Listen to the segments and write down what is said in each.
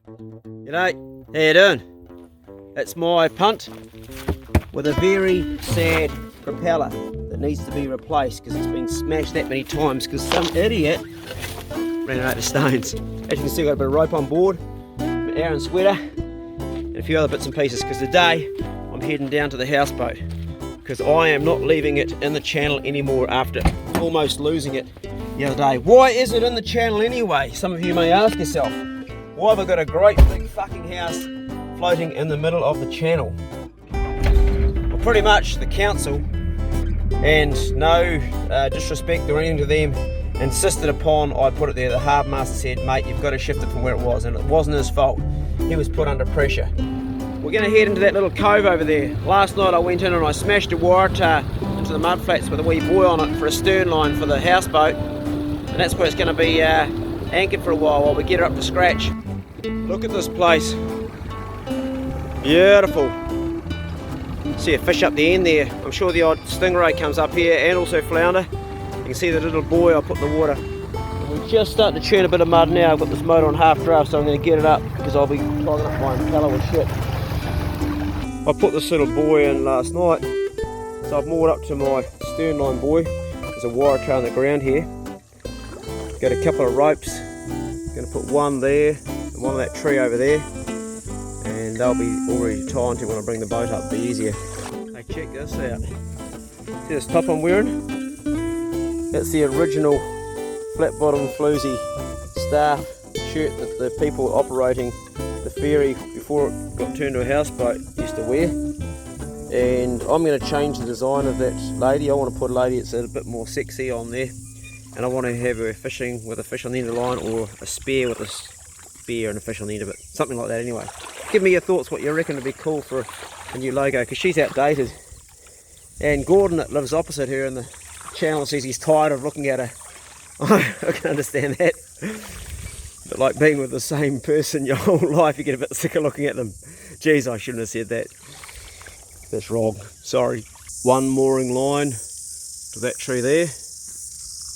G'day, how you doing? It's my punt with a very sad propeller that needs to be replaced because it's been smashed that many times because some idiot ran it out of stones. As you can see, I've got a bit of rope on board, an Aaron sweater, and a few other bits and pieces because today I'm heading down to the houseboat because I am not leaving it in the channel anymore after almost losing it the other day. Why is it in the channel anyway? Some of you may ask yourself. Why have I got a great big fucking house floating in the middle of the channel? Well, pretty much the council, and no disrespect or anything to them, insisted upon I put it there. The harbour master said, mate, you've got to shift it from where it was, and it wasn't his fault. He was put under pressure. We're going to head into that little cove over there. Last night I went in and I smashed a watertight into the mud flats with a wee buoy on it for a stern line for the houseboat, and that's where it's going to be anchored for a while we get her up to scratch. Look at this place. Beautiful. See a fish up the end there. I'm sure the odd stingray comes up here and also flounder. You can see the little buoy I put in the water. We're just starting to churn a bit of mud now. I've got this motor on half draft, so I'm going to get it up because I'll be clogging up my impeller with shit. I put this little buoy in last night, so I've moored up to my stern line buoy. There's a wire trail on the ground here. Got a couple of ropes. Going to put one there and one on that tree over there, and they'll be already tied to when I bring the boat up. It'll be easier. Hey, check this out. See this top I'm wearing? That's the original flat bottom floozy staff shirt that the people operating the ferry before it got turned to a houseboat used to wear. And I'm going to change the design of that lady. I want to put a lady that's a bit more sexy on there. And I want to have her fishing with a fish on the end of the line, or a spear with a spear and a fish on the end of it. Something like that anyway. Give me your thoughts what you reckon would be cool for a new logo, because she's outdated. And Gordon, that lives opposite her in the channel, says he's tired of looking at her. I can understand that. But like being with the same person your whole life, you get a bit sick of looking at them. Geez, I shouldn't have said that. That's wrong. Sorry. One mooring line to that tree there.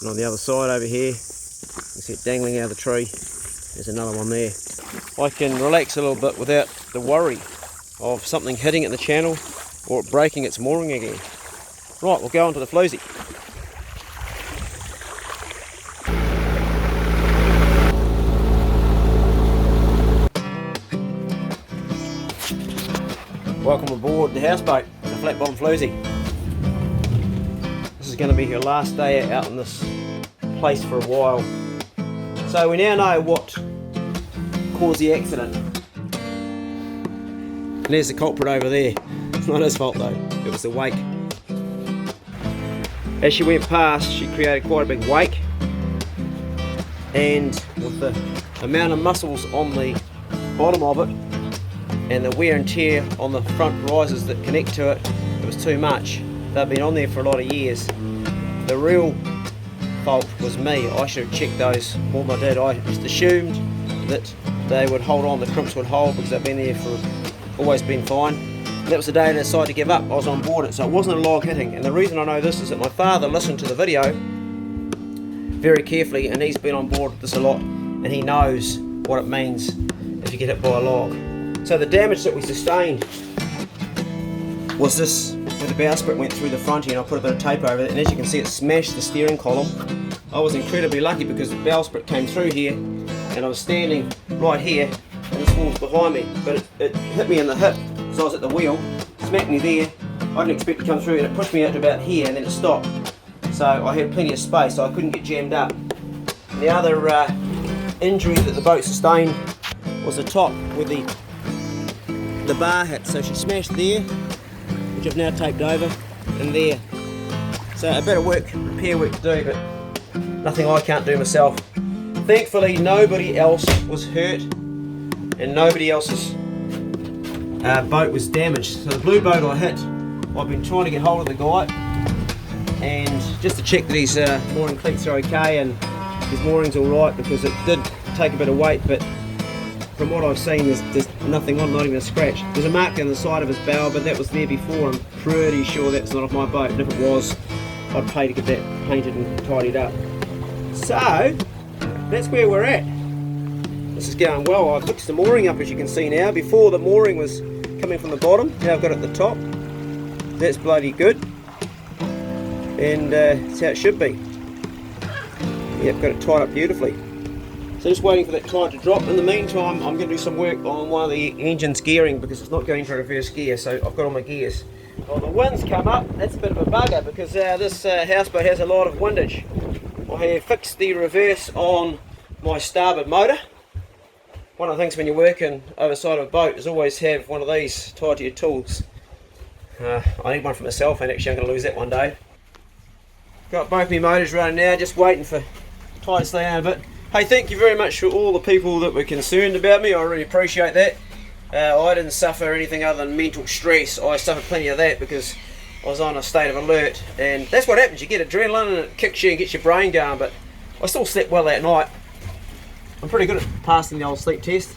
And on the other side over here, you can see it dangling out of the tree. There's another one there. I can relax a little bit without the worry of something hitting it in the channel or it breaking its mooring again. Right, we'll go on to the floozy. Welcome aboard the houseboat, the flat bottom floozy. This is going to be her last day out in this place for a while. So we now know what caused the accident. And there's the culprit over there. It's not his fault though, it was the wake. As she went past, she created quite a big wake, and with the amount of muscles on the bottom of it and the wear and tear on the front risers that connect to it, it was too much. They've been on there for a lot of years. The real fault was me. I should have checked those more than I did. I just assumed that they would hold on, the crimps would hold, because they've been there for, always been fine. And that was the day I decided to give up. I was on board it, so it wasn't a log hitting. And the reason I know this is that my father listened to the video very carefully, and he's been on board with this a lot, and he knows what it means if you get hit by a log. So the damage that we sustained was this, where the bowsprit went through the front here, and I put a bit of tape over it, and as you can see it smashed the steering column. I was incredibly lucky because the bowsprit came through here, and I was standing right here, and this wall was behind me, but it hit me in the hip, so I was at the wheel, smacked me there. I didn't expect it to come through, and it pushed me out to about here, and then it stopped. So I had plenty of space, so I couldn't get jammed up. And the other injury that the boat sustained was the top where the bar hit, so she smashed there, which I've now taped over, and there. So a bit of work, repair work to do, but nothing I can't do myself. Thankfully nobody else was hurt and nobody else's boat was damaged. So the blue boat I hit, I've been trying to get hold of the guy and just to check that his mooring cleats are okay and his mooring's alright, because it did take a bit of weight, but from what I've seen there's nothing on, not even a scratch. There's a mark down the side of his bow, but that was there before. I'm pretty sure that's not off my boat, and if it was, I'd pay to get that painted and tidied up. So that's where we're at. The this is going well. I fixed the mooring up, as you can see now. Before, the mooring was coming from the bottom, now I've got it at the top. That's bloody good, and that's how it should be. Yep, got it tied up beautifully. So just waiting for that tide to drop. In the meantime, I'm going to do some work on one of the engine's gearing because it's not going to reverse gear, so I've got all my gears. Well, the wind's come up. That's a bit of a bugger because this houseboat has a lot of windage. I have fixed the reverse on my starboard motor. One of the things when you're working overside of a boat is always have one of these tied to your tools. I need one for myself, and actually I'm going to lose that one day. Got both my motors running now, just waiting for tide to stay down a bit. Hey, thank you very much for all the people that were concerned about me. I really appreciate that. I didn't suffer anything other than mental stress. I suffered plenty of that because I was on a state of alert, and that's what happens. You get adrenaline and it kicks you and gets your brain going, but I still slept well that night. I'm pretty good at passing the old sleep test.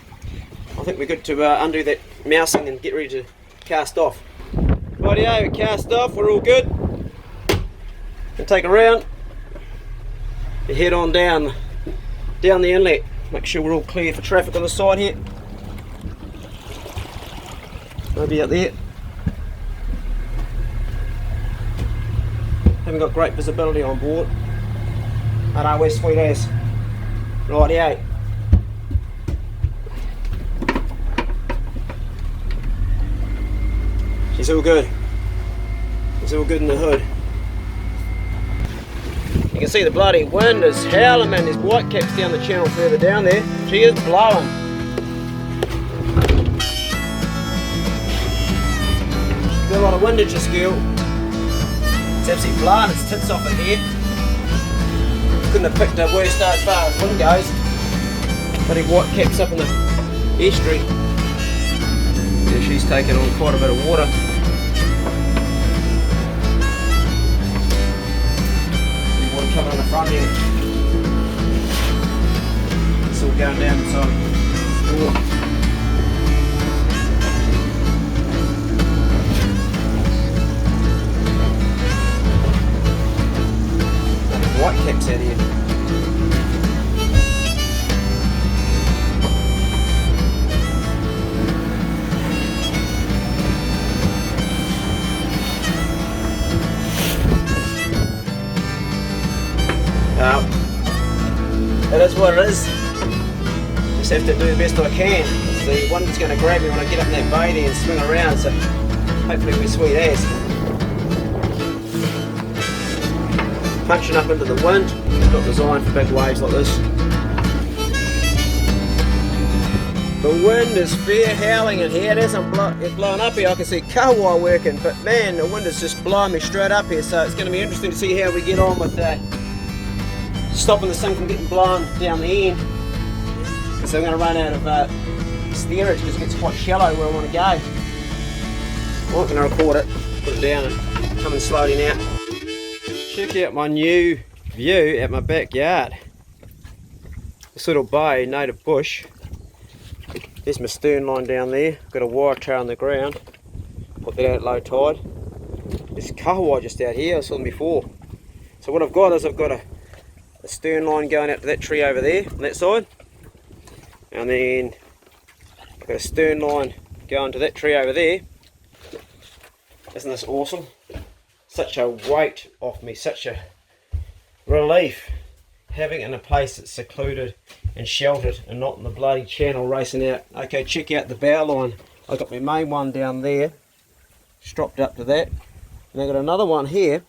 I think we're good to undo that mousing and get ready to cast off. Rightio, we cast off, we're all good. And take a round. You head on down the inlet. Make sure we're all clear for traffic on the side here. Maybe out there. Haven't got great visibility on board. I know, we're sweet as. Rightio. She's all good. It's all good in the hood. You can see the bloody wind is howling, man. There's white caps down the channel further down there. She is blowing. Got a lot of windage, this girl. It's absolutely blowing its tits off in here. Couldn't have picked a worse start as far as wind goes. Bloody white caps up in the estuary. Yeah, she's taking on quite a bit of water. Coming on the front here. It's all going down the side. White caps out here. It is what it is. Just have to do the best I can. The wind's going to grab me when I get up in that bay there and swing around, so hopefully we're sweet as. Punching up into the wind. It's not designed for big waves like this. The wind is fair howling in here. As I'm blowing up here, I can see kahawai working, but man, the wind is just blowing me straight up here, so it's going to be interesting to see how we get on with that. Stopping this thing from getting blown down the end. So I'm going to run out of steerage because it gets quite shallow where I want to go. I'm not going to record it, put it down and coming slowly now. Check out my new view at my backyard. This little bay, native bush. There's my stern line down there. I've got a wire tail on the ground. Put that out at low tide. There's kahawai just out here, I saw them before. So what I've got is I've got a stern line going out to that tree over there on that side, and then I've got a stern line going to that tree over there. Isn't this awesome? Such a weight off me, such a relief having it in a place that's secluded and sheltered and not in the bloody channel racing out. Okay, check out the bow line. I've got my main one down there stropped up to that, and I've got another one here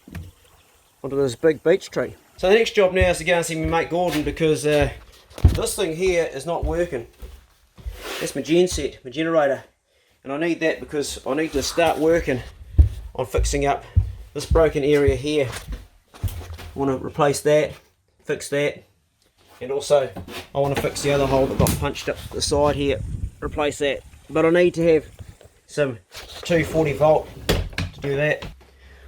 onto this big beech tree. So the next job now is to go and see my mate Gordon because this thing here is not working. That's my genset, my generator, and I need that because I need to start working on fixing up this broken area here. I want to replace that, fix that, and also I want to fix the other hole that got punched up the side here, replace that. But I need to have some 240 volt to do that.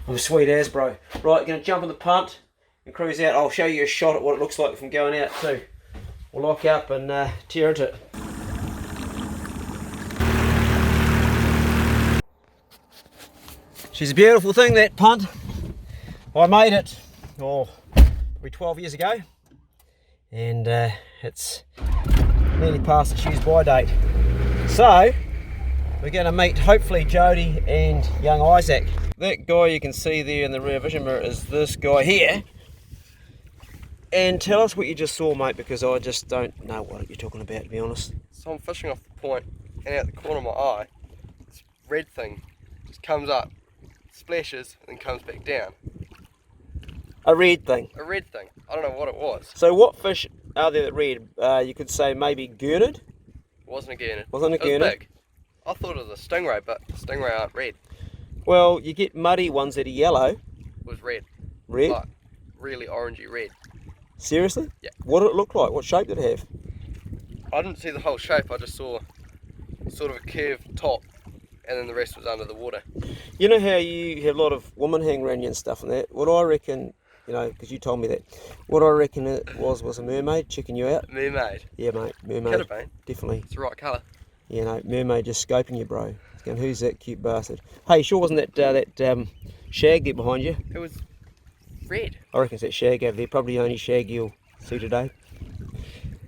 I'm sweet as, bro. Right, gonna jump on the punt and cruise out. I'll show you a shot at what it looks like from going out too. We'll lock up and tear into it. She's a beautiful thing, that punt. I made it, probably 12 years ago, and it's nearly past its use by date. So we're going to meet hopefully Jody and young Isaac. That guy you can see there in the rear vision mirror is this guy here. And tell us what you just saw, mate, because I just don't know what you're talking about, to be honest. So I'm fishing off the point, and out the corner of my eye, this red thing just comes up, splashes, and then comes back down. A red thing? A red thing. I don't know what it was. So what fish are there that red? You could say maybe gurnard? It wasn't a gurnard. Wasn't a gurnard? It was big. I thought it was a stingray, but stingray aren't red. Well, you get muddy ones that are yellow. It was red. Red? Like, really orangey red. Seriously? Yeah. What did it look like? What shape did it have? I didn't see the whole shape, I just saw sort of a curved top, and then the rest was under the water. You know how you have a lot of women hanging around you and stuff and that? What I reckon, you know, because you told me that, what I reckon it was a mermaid checking you out. Mermaid. Yeah, mate, mermaid. Could have been. Definitely. It's the right colour. You know, mermaid just scoping you, bro. It's going, who's that cute bastard? Hey, sure wasn't that shag there behind you? It was red. I reckon it's that shag over there. Probably the only shag you'll see today.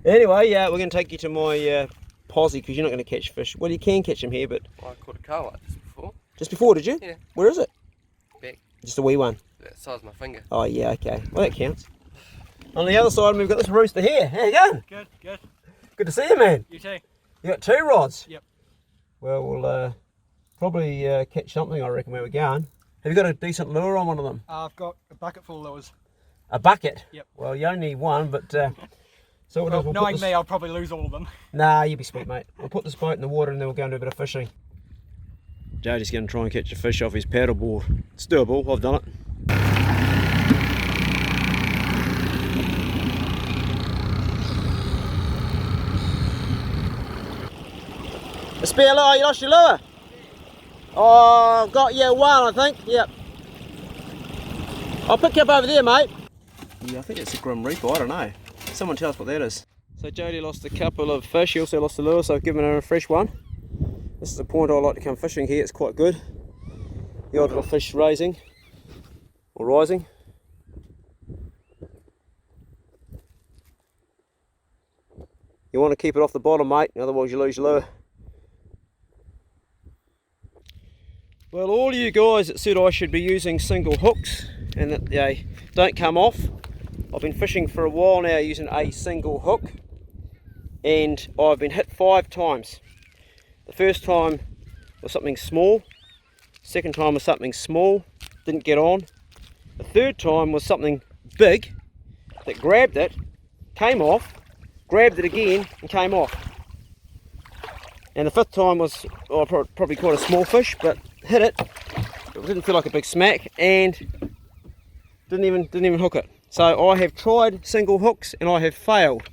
Anyway, we're going to take you to my posse because you're not going to catch fish. Well, you can catch them here, but... I caught a kahawai just before. Just before, did you? Yeah. Where is it? Back. Just a wee one. That size of my finger. Oh, yeah, okay. Well, that counts. On the other side, we've got this rooster here. How you going? Good, good. Good to see you, man. You too. You got 2 rods? Yep. Well, we'll probably catch something, I reckon, where we're going. Have you got a decent lure on one of them? I've got a bucket full of lures. A bucket? Yep. Well, you only need one, but... so what Well, we'll knowing me, I'll probably lose all of them. Nah, you'll be sweet, mate. We'll put this boat in the water and then we'll go and do a bit of fishing. Jody's going to try and catch a fish off his paddleboard. It's doable, I've done it. A spare lure, you lost your lure? Oh, I've got you one, I think. Yep. I'll pick you up over there, mate. Yeah, I think it's a grim reaper, I don't know. Someone tell us what that is. So Jody lost a couple of fish, she also lost the lure, so I've given her a fresh one. This is the point I like to come fishing here, it's quite good. The odd little fish raising, or rising. You want to keep it off the bottom, mate, otherwise you lose your lure. Well, all you guys that said I should be using single hooks and that they don't come off, I've been fishing for a while now using a single hook and I've been hit 5 times. The first time was something small, second time was something small, didn't get on. The third time was something big that grabbed it, came off, grabbed it again and came off. And the 5th time was, I probably caught a small fish, but hit it. It didn't feel like a big smack and didn't even hook it. So I have tried single hooks and I have failed.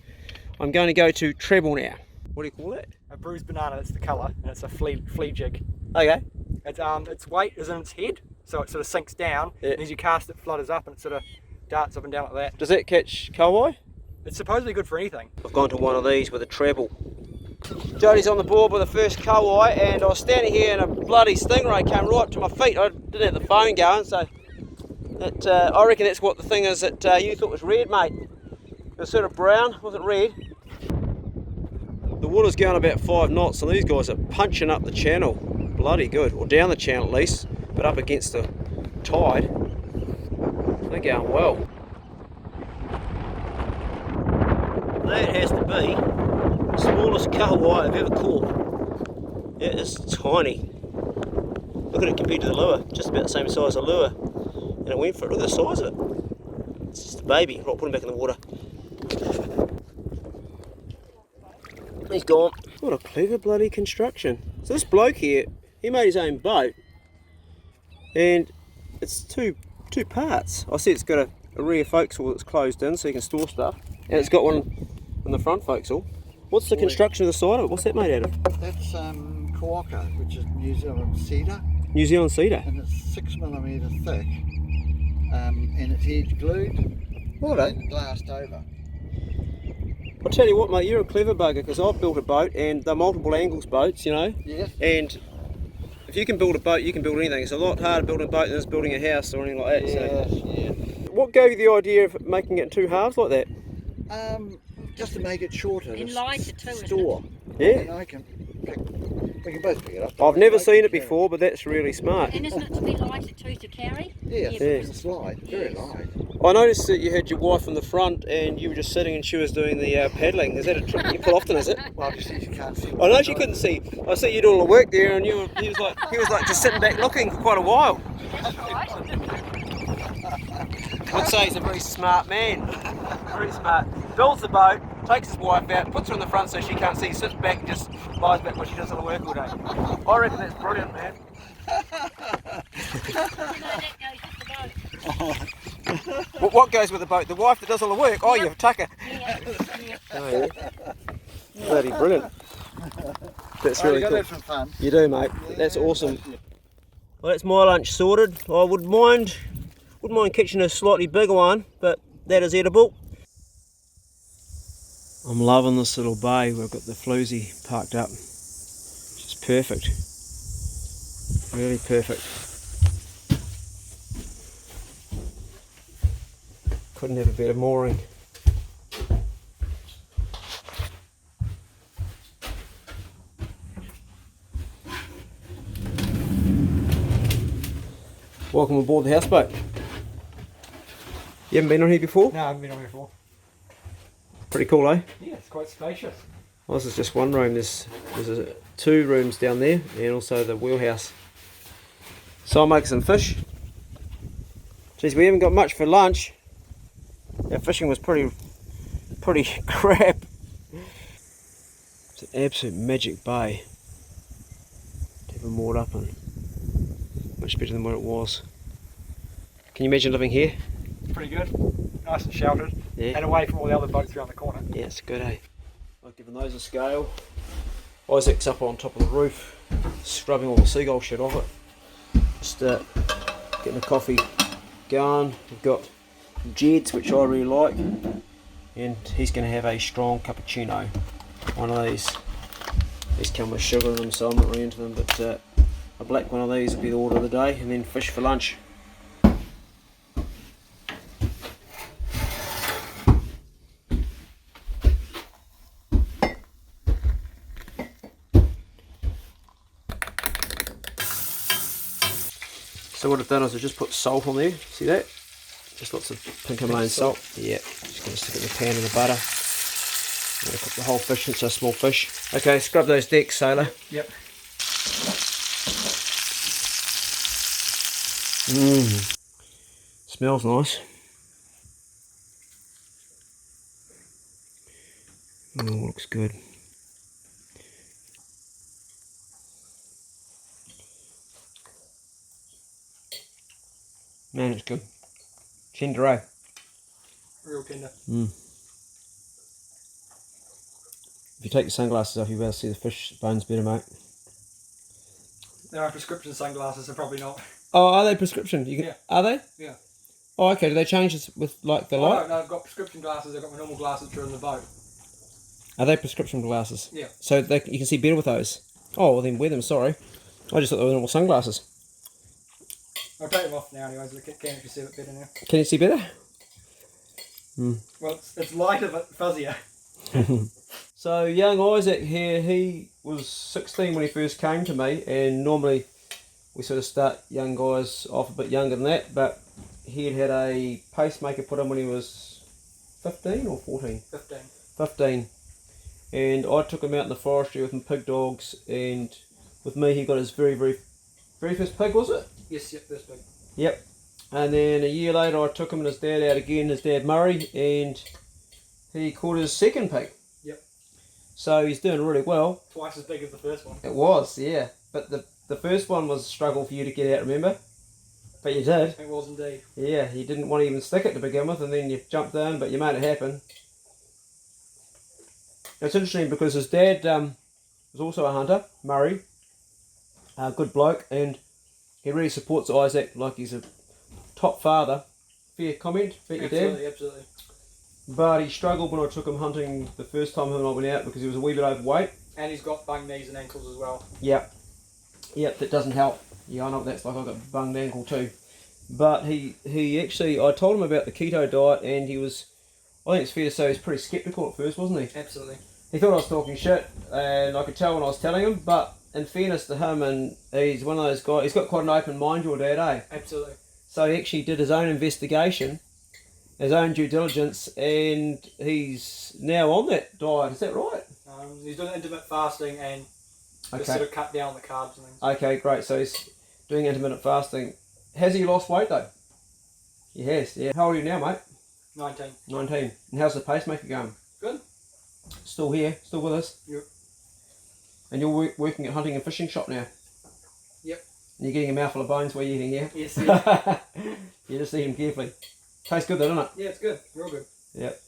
I'm going to go to treble now. What do you call it? A bruised banana, that's the colour, and it's a flea jig. Okay. Its weight is in its head, so it sort of sinks down, Yeah. and as you cast it flutters up and it sort of darts up and down like that. Does that catch kahawai? It's supposedly good for anything. I've gone to one of these with a treble. Jody's on the board with the first kahawai and I was standing here and a bloody stingray came right to my feet. I didn't have the phone going, so that, I reckon that's what the thing is that you thought was red, mate. It was sort of brown, wasn't red. The water's going about 5 knots, so these guys are punching up the channel. Bloody good, or down the channel at least, but up against the tide. They're going well. That has to be the smallest kahawai I've ever caught. It is tiny. Look at it compared to the lure, just about the same size as the lure. And it went for it, look at the size of it. It's just a baby, right, put him back in the water. He's gone. What a clever bloody construction. So this bloke here, he made his own boat. And it's two parts. I see it's got a rear forecastle that's closed in so you can store stuff. And it's got one in the front forecastle. What's the construction of the side of it? What's that made out of? That's kawaka, which is New Zealand cedar. New Zealand cedar. And it's 6mm thick. And it's edge glued. Righto. And glassed over. I'll tell you what, mate, you're a clever bugger because I've built a boat and they're multiple angles boats, you know. Yes. And if you can build a boat, you can build anything. It's a lot harder building a boat than it's building a house or anything like that. Yes, So. yeah. What gave you the idea of making it in 2 halves like that? just to make it shorter. And to lighter too, isn't it? store. Yeah. And I can pick, we can both pick it up. I've never I seen can it carry before, but that's really smart. And isn't it to be lighter too to carry? Yeah, Yeah, it's a slide. Very Yes. light. I noticed that you had your wife in the front and you were just sitting and she was doing the paddling. Is that a trick you pull often, is it? Well, obviously you can't see. I know she couldn't see. I see you do all the work there and he was like just sitting back looking for quite a while. That's right. I'd say he's a very smart man. Very smart. Builds the boat, takes his wife out, puts her in the front so she can't see, sits back and just lies back while she does all the work all day. I reckon that's brilliant, man. What goes with the boat? The wife that does all the work? Oh, you tucker. Yeah. Oh, yeah. Bloody brilliant. That's Oh, really you got cool. that from fun. You do, mate. That's awesome. Well, that's my lunch sorted. I wouldn't mind catching a slightly bigger one, but that is edible. I'm loving this little bay. We've got the floozy parked up. It's just perfect. Really perfect. Couldn't have a better mooring. Welcome aboard the houseboat. You haven't been on here before? No, I haven't been on here before. Pretty cool, eh? Yeah, it's quite spacious. Well, this is just one room. There's 2 rooms down there and also the wheelhouse. So I'll make some fish. Geez, we haven't got much for lunch. Our fishing was pretty crap. It's an absolute magic bay to have it moored up in. Much better than what it was. Can you imagine living here? It's pretty good. Nice and sheltered. Yeah. And away from all the other boats around the corner. Yeah, it's good, eh? I've given those a scale. Isaac's up on top of the roof, scrubbing all the seagull shit off it. Just getting the coffee going. We've got Jed's, which I really like, and he's going to have a strong cappuccino. One of these. These come with sugar in them, so I'm not really into them, but a black one of these will be the order of the day, and then fish for lunch. So what I've done is I've just put salt on there, see that? Just lots of pink Himalayan salt. Yeah, just going to stick it in the pan in the butter. I'm going to cook the whole fish, it's a small fish. Okay, scrub those decks, sailor. Yep. Smells nice. Oh, looks good. Man, it's good. Tender, eh? Real tender. If you take your sunglasses off, you'll be able to see the fish bones better, mate. There are prescription sunglasses, so probably not. Oh, are they prescription? You can, Yeah. Are they? Yeah. Oh, okay. Do they change this with like the Oh, light? no, I've got prescription glasses. I've got my normal glasses which are in the boat. Are they prescription glasses? Yeah. So you can see better with those? Oh, well then wear them, sorry. I just thought they were normal sunglasses. I'll take them off now anyway, so I can actually see a bit better now. Can you see better? Well, it's lighter but fuzzier. So young Isaac here, he was 16 when he first came to me, and normally we sort of start young guys off a bit younger than that, but he had a pacemaker put in when he was 15 or 14? 15. 15. And I took him out in the forestry with some pig dogs, and with me he got his very first pig, was it? Yes, yep, this big. Yep. And then a year later I took him and his dad out again, his dad Murray, and he caught his second pig. Yep. So he's doing really well. Twice as big as the first one. It was, yeah. But the first one was a struggle for you to get out, remember? But you did. It was indeed. Yeah, you didn't want to even stick it to begin with, and then you jumped in, but you made it happen. It's interesting because his dad was also a hunter, Murray, a good bloke, and he really supports Isaac like he's a top father. Fair comment about your dad. Absolutely, absolutely. But he struggled when I took him hunting the first time him and I went out because he was a wee bit overweight. And he's got bung knees and ankles as well. Yep. Yep, that doesn't help. Yeah, I know what that's like. I've got bunged ankle too. But he actually, I told him about the keto diet, and he was I think it's fair to say he's pretty sceptical at first, wasn't he? Absolutely. He thought I was talking shit, and I could tell when I was telling him, but in fairness to him, and he's one of those guys, he's got quite an open mind, your dad, eh? Absolutely. So he actually did his own investigation, his own due diligence, and he's now on that diet, is that right? He's doing intermittent fasting and just Okay. sort of cut down the carbs and things. Okay, great, so he's doing intermittent fasting. Has he lost weight though? He has, yeah. How old are you now, mate? 19. 19. And how's the pacemaker going? Good. Still here, still with us? Yep. And you're working at hunting and fishing shop now? Yep. And you're getting a mouthful of bones while you're eating, yeah? Yes. Yeah. You just eat them carefully. Tastes good though, doesn't it? Yeah, it's good. Real good. Yep.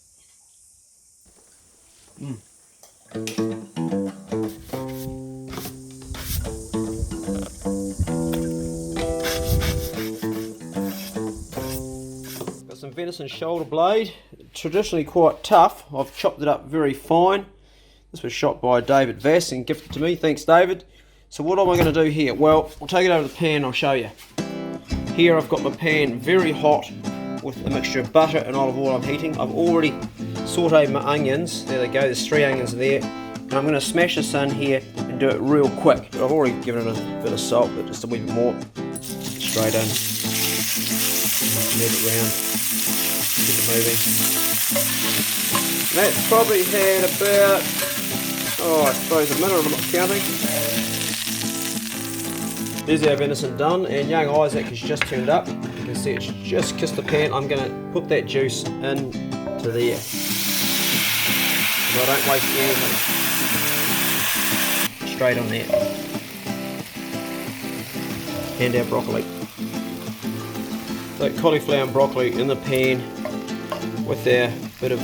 Got some venison shoulder blade. Traditionally quite tough. I've chopped it up very fine. This was shot by David Vass and gifted to me. Thanks, David. So what am I going to do here? Well, I'll take it over to the pan and I'll show you. Here I've got my pan very hot with a mixture of butter and olive oil I'm heating. I've already sauteed my onions. There they go, there's 3 onions there. And I'm going to smash this in here and do it real quick. But I've already given it a bit of salt, but just a wee bit more. Straight in. Move it round. Keep it moving. That's probably had about, I suppose a minute, I'm not counting. There's our venison done, and young Isaac has just turned up. You can see it's just kissed the pan. I'm going to put that juice into there. So I don't waste anything. Straight on there. And our broccoli. So cauliflower and broccoli in the pan with our bit of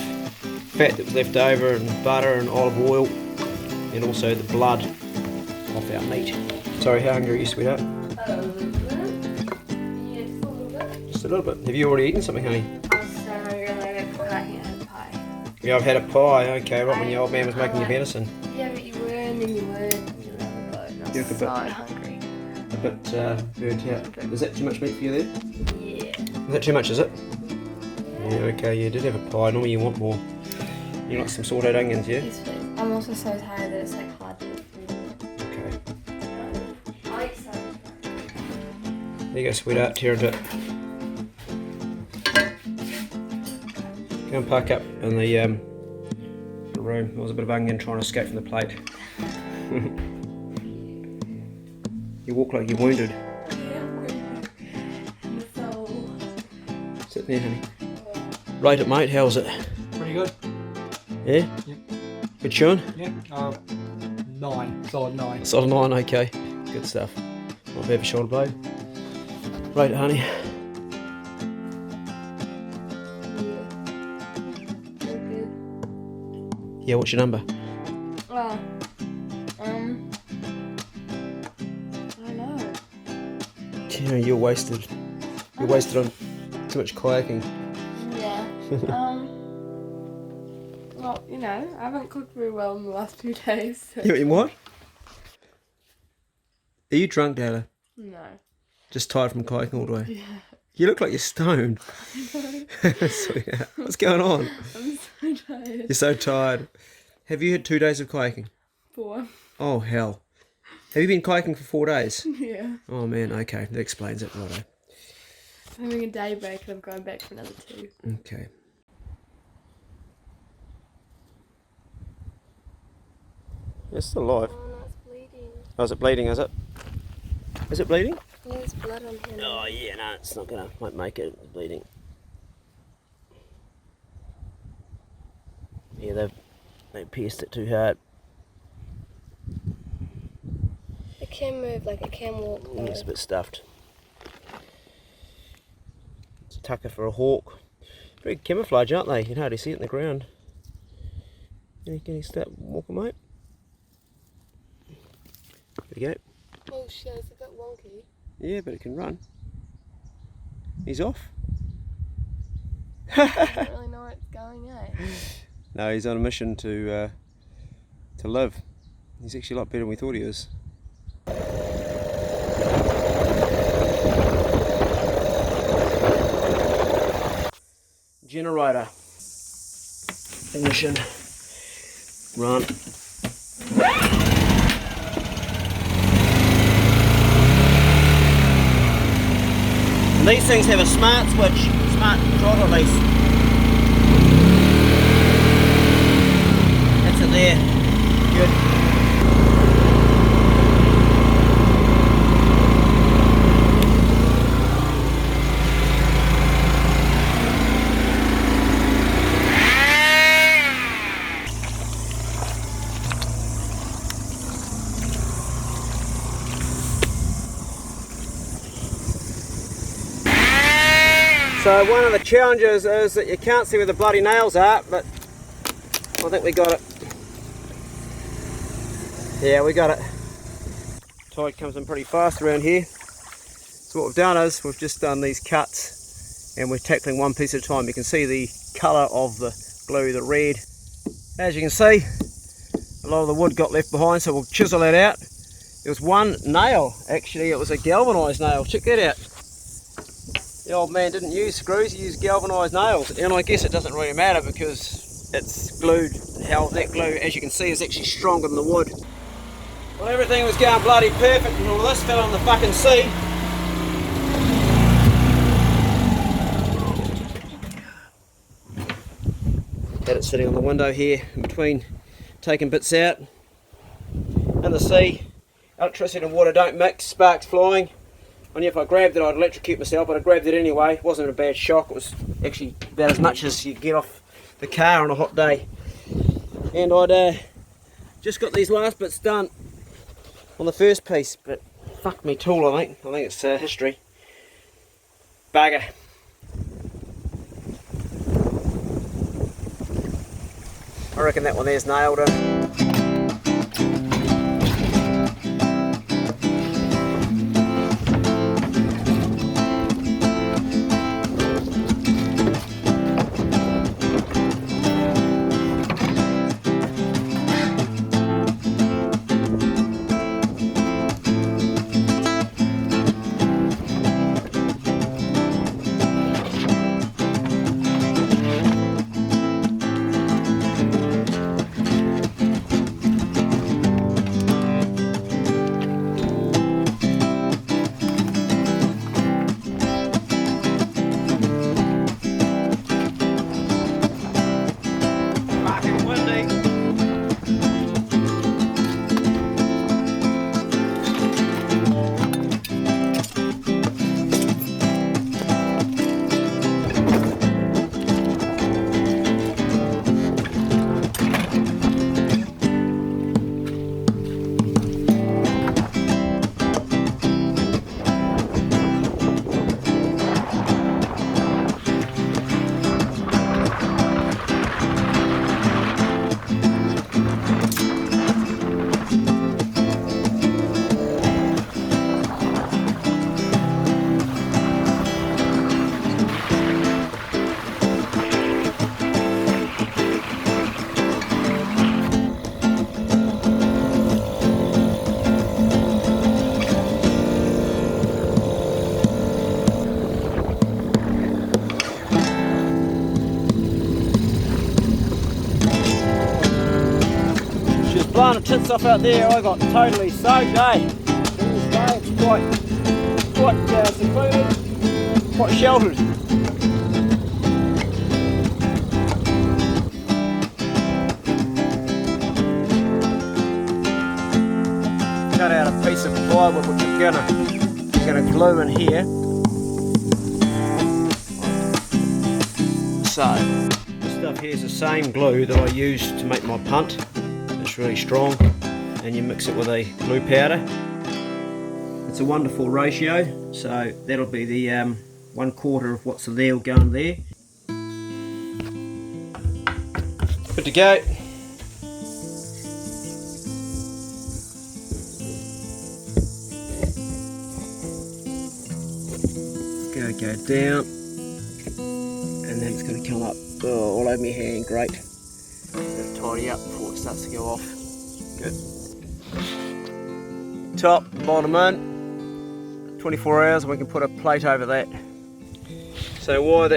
fat that was left over, and butter and olive oil, and also the blood off our meat. Sorry, how hungry are you, sweetheart? Just a little bit. Have you already eaten something, honey? Yeah, I've had a pie. Okay, right when the old man was making your venison. Yeah, but you were and then you weren't. And you were like, I You're was a so bit- hungry. A bit burnt out. Is that too much meat for you there? Yeah. Is that too much, is it? Yeah, okay, you did have a pie. Normally you want more. You like some sauteed onions, yeah? Yes, please. I'm also so tired that it's like hard to eat food. Okay. I eat so. There you go, sweetheart. Tear into it. Go and park up in the room. There was a bit of onion trying to escape from the plate. You walk like you're wounded. Yeah, I'm so. Sit there, honey. Rate it, mate. How's it? Pretty good. Yeah? Yep. Good chewing? Yeah. 9. Solid 9. Solid 9, okay. Good stuff. Not bad for shoulder blade. Rate it, honey. Yeah. Real good. Yeah, what's your number? Oh. I don't know. Yeah, you're wasted. You're wasted on too much kayaking. Yeah. Well, you know, I haven't cooked very well in the last few days. So. You what? Are you drunk, Dayla? No. Just tired from kayaking all the way? Yeah. You look like you're stoned. Sweetheart. What's going on? I'm so tired. You're so tired. Have you had 2 days of kayaking? 4. Oh, hell. Have you been kayaking for 4 days? Yeah. Oh, man, okay. That explains it, righto. I'm having a day break and I'm going back for another 2. Okay. It's still alive. Oh no, it's bleeding. Oh, is it bleeding, is it? Is it bleeding? Yeah, there's blood on here. Oh, yeah, no, it's not gonna, won't make it. It's bleeding. Yeah, they pierced it too hard. It can move, like it can walk though. It's a bit stuffed. It's a tucker for a hawk. Very camouflage, aren't they? You can hardly see it in the ground. Can you start walking, mate? There you go. Oh shit, it's a bit wonky. Yeah, but it can run. He's off. I don't really know where it's going, eh? No, he's on a mission to live. He's actually a lot better than we thought he was. Generator. ignition, run. And these things have a smart switch, smart throttle release. That's it there. Good. So one of the challenges is that you can't see where the bloody nails are, but I think we got it. Yeah, we got it. Tide comes in pretty fast around here. So what we've done is we've just done these cuts and we're tackling one piece at a time. You can see the colour of the glue, the red. As you can see, a lot of the wood got left behind, so we'll chisel that out. There was one nail, actually, it was a galvanised nail. Check that out. The old man didn't use screws, he used galvanised nails, and I guess it doesn't really matter because it's glued. How that glue, as you can see, is actually stronger than the wood. Well, everything was going bloody perfect until this fell in the fucking sea. Had it sitting on the window here in between taking bits out. In the sea, electricity and water don't mix, sparks flying. I knew if I grabbed it I'd electrocute myself, but I grabbed it anyway. It wasn't a bad shock, it was actually about as much as you get off the car on a hot day. And I'd just got these last bits done on the first piece, but fuck me tool, I think it's history. Bugger. I reckon that one there's nailed in. Blowing the tits off out there, I got totally soaked, eh? It's quite secluded, quite sheltered. Cut out a piece of plywood which I'm gonna glue in here. So this stuff here is the same glue that I used to make my punt. It's really strong, and you mix it with a glue powder. It's a wonderful ratio, so that'll be the 1/4 of what's there will go in there. Good to go. Go down, and then it's going to come up all over my hand. Great. Tidy up before it starts to go off. Good. Top, bottom in. 24 hours and we can put a plate over that. So while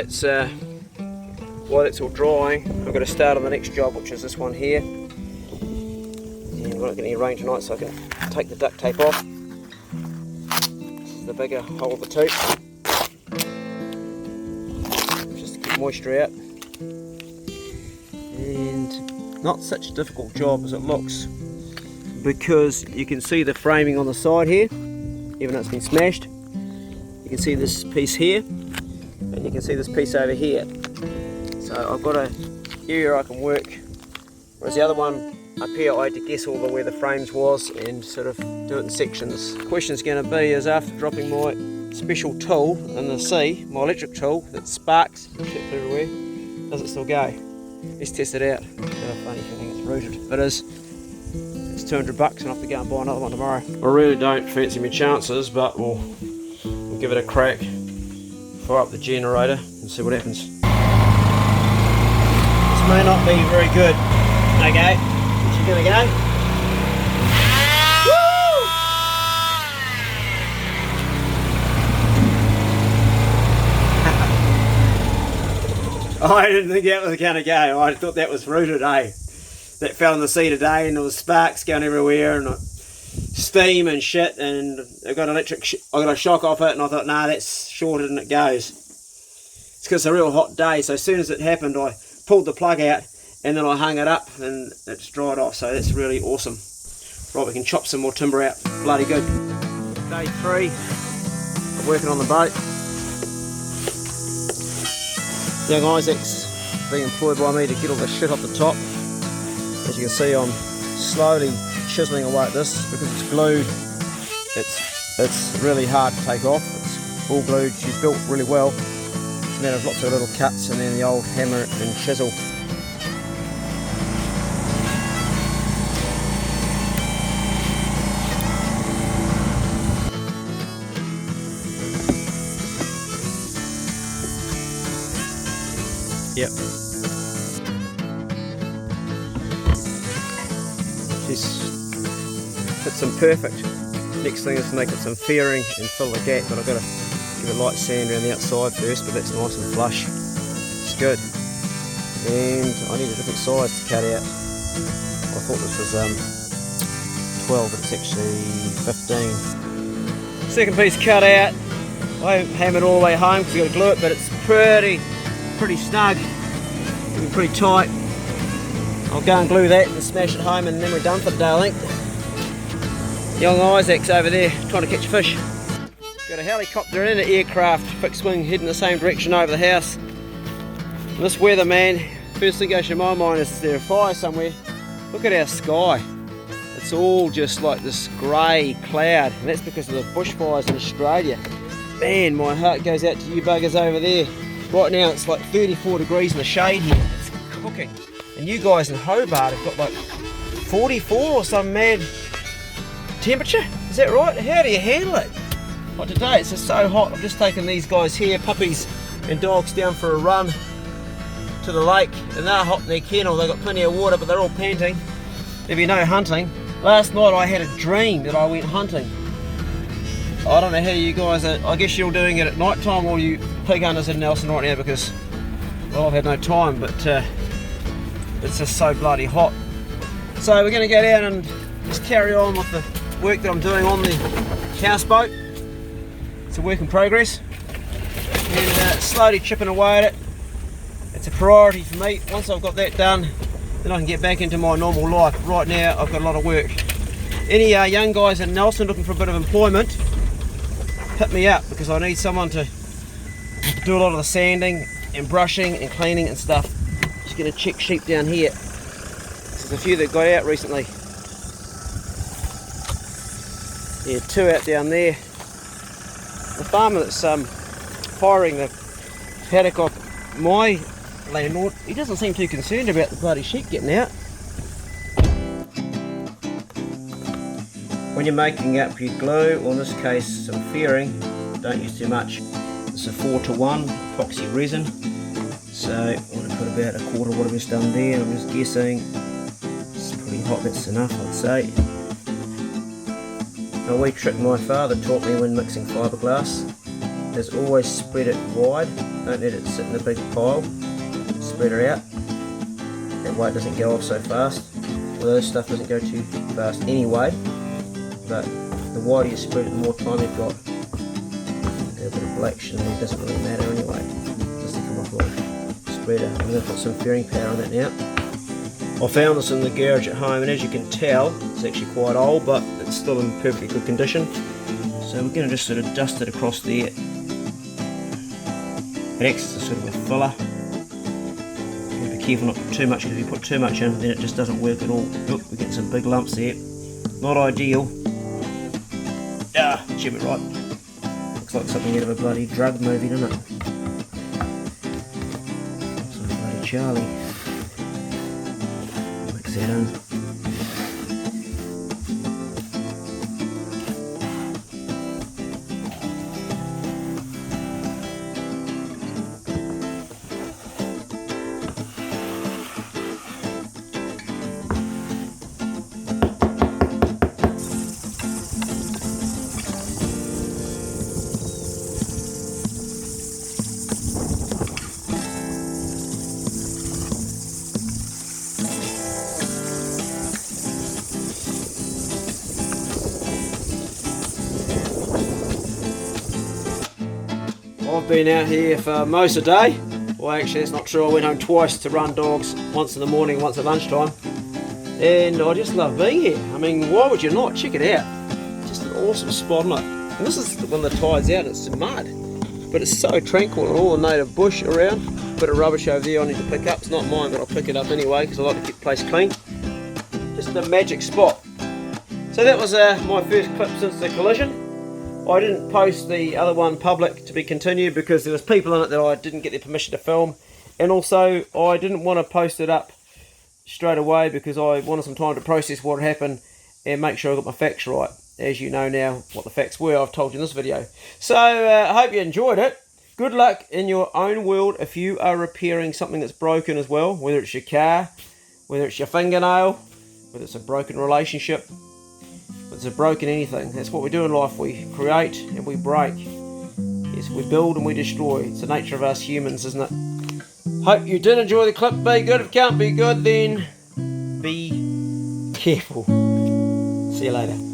while it's all drying, I'm going to start on the next job, which is this one here. And we're not getting any rain tonight, so I can take the duct tape off. This is the bigger hole of the tube, just to keep moisture out. And not such a difficult job as it looks, because you can see the framing on the side here, even though it's been smashed. You can see this piece here, and you can see this piece over here. So I've got an area I can work, whereas the other one up here I had to guess all the where the frames was and sort of do it in sections. The question's going to be is, after dropping my special tool in the sea, my electric tool that sparks shit everywhere, does it still go? Let's test it out. It's kind of funny feeling it's rooted. If it is, it's $200 and I'll have to go and buy another one tomorrow. I really don't fancy my chances, but we'll give it a crack. Fire up the generator and see what happens. This may not be very good. Okay, she's gonna go. Woo! I didn't think that was gonna go. I thought that was rooted, eh? That fell in the sea today, and there was sparks going everywhere, and steam and shit, and I got I got a shock off it, and I thought, nah, that's shorted and it goes. It's because it's a real hot day, so as soon as it happened, I pulled the plug out, and then I hung it up, and it's dried off, so that's really awesome. Right, we can chop some more timber out. Bloody good. Day 3 of working on the boat. Young Isaac's being employed by me to get all the shit off the top. As you can see, I'm slowly chiseling away at this because it's glued. It's really hard to take off. It's all glued. She's built really well. And then there's lots of little cuts, and then the old hammer and chisel. Yep. Fits them perfect. Next thing is to make it some fairing and fill the gap, but I've got to give a light sand around the outside first, but that's nice and flush. It's good. And I need a different size to cut out. I thought this was 12, but it's actually 15. Second piece cut out. I haven't hammered all the way home because I've got to glue it, but it's pretty snug, pretty tight. I'll go and glue that and smash it home, and then we're done for the day, I think. Young Isaac's over there trying to catch fish. Got a helicopter and an aircraft fixed wing heading the same direction over the house. And this weather, man, first thing goes to my mind is there a fire somewhere. Look at our sky. It's all just like this grey cloud, and that's because of the bushfires in Australia. Man, my heart goes out to you buggers over there. Right now it's like 34 degrees in the shade here. It's cooking. And you guys in Hobart have got like 44 or some mad temperature. Is that right? How do you handle it? Like today it's just so hot. I've just taken these guys here, puppies and dogs, down for a run to the lake, and they're hot in their kennel. They've got plenty of water, but they're all panting. There'll be no hunting. Last night I had a dream that I went hunting. I don't know how you guys are. I guess you're doing it at night time, or you pig hunters in Nelson right now, because, well, I've had no time, but it's just so bloody hot. So we're going to go down and just carry on with the work that I'm doing on the houseboat. It's a work in progress, and slowly chipping away at it. It's a priority for me. Once I've got that done, then I can get back into my normal life. Right now I've got a lot of work. Any young guys in Nelson looking for a bit of employment, hit me up, because I need someone to do a lot of the sanding and brushing and cleaning and stuff. Just going to check sheep down here. There's a few that got out recently. Yeah, 2 out down there. The farmer that's hiring the paddock off my landlord, he doesn't seem too concerned about the bloody sheep getting out. When you're making up your glue, or in this case some fairing, don't use too much. It's a 4:1 epoxy resin, so I'm going to put about a quarter of what I've just done there. I'm just guessing it's pretty hot, that's enough, I'd say. A wee trick my father taught me when mixing fiberglass is always spread it wide, don't let it sit in a big pile. spread her out. That way it doesn't go off so fast. Although this stuff doesn't go too fast anyway, but the wider you spread it, the more time you've got. A bit of black sheen doesn't really matter anyway. It doesn't come off like spreader. I'm going to put some fairing powder on that now. I found this in the garage at home, and as you can tell, it's actually quite old, but it's still in perfectly good condition. So we're going to just sort of dust it across there. It acts as sort of a filler. Be careful not to put too much, because if you put too much in, then it just doesn't work at all. Look, we're getting some big lumps there. Not ideal. Jim it right. Looks like something out of a bloody drug movie, doesn't it? Some bloody Charlie. Mix that in. I've been out here for most of the day. Well, actually it's not true, I went home twice to run dogs, once in the morning, once at lunchtime. And I just love being here. I mean, why would you not? Check it out. Just an awesome spot, isn't it? And this is when the tide's out, it's mud. But it's so tranquil, and all the native bush around. Bit of rubbish over there I need to pick up. It's not mine, but I'll pick it up anyway, because I like to keep the place clean. Just a magic spot. So that was my first clip since the collision. I didn't post the other one public to be continued because there was people in it that I didn't get their permission to film, and also I didn't want to post it up straight away because I wanted some time to process what had happened and make sure I got my facts right. As you know now what the facts were, I've told you in this video. So I hope you enjoyed it. Good luck in your own world if you are repairing something that's broken as well, whether it's your car, whether it's your fingernail, whether it's a broken relationship. It's a broken anything. That's what we do in life. We create and we break. Yes, we build and we destroy. It's the nature of us humans, isn't it? Hope you did enjoy the clip. Be good. If you can't be good, then be careful. See you later.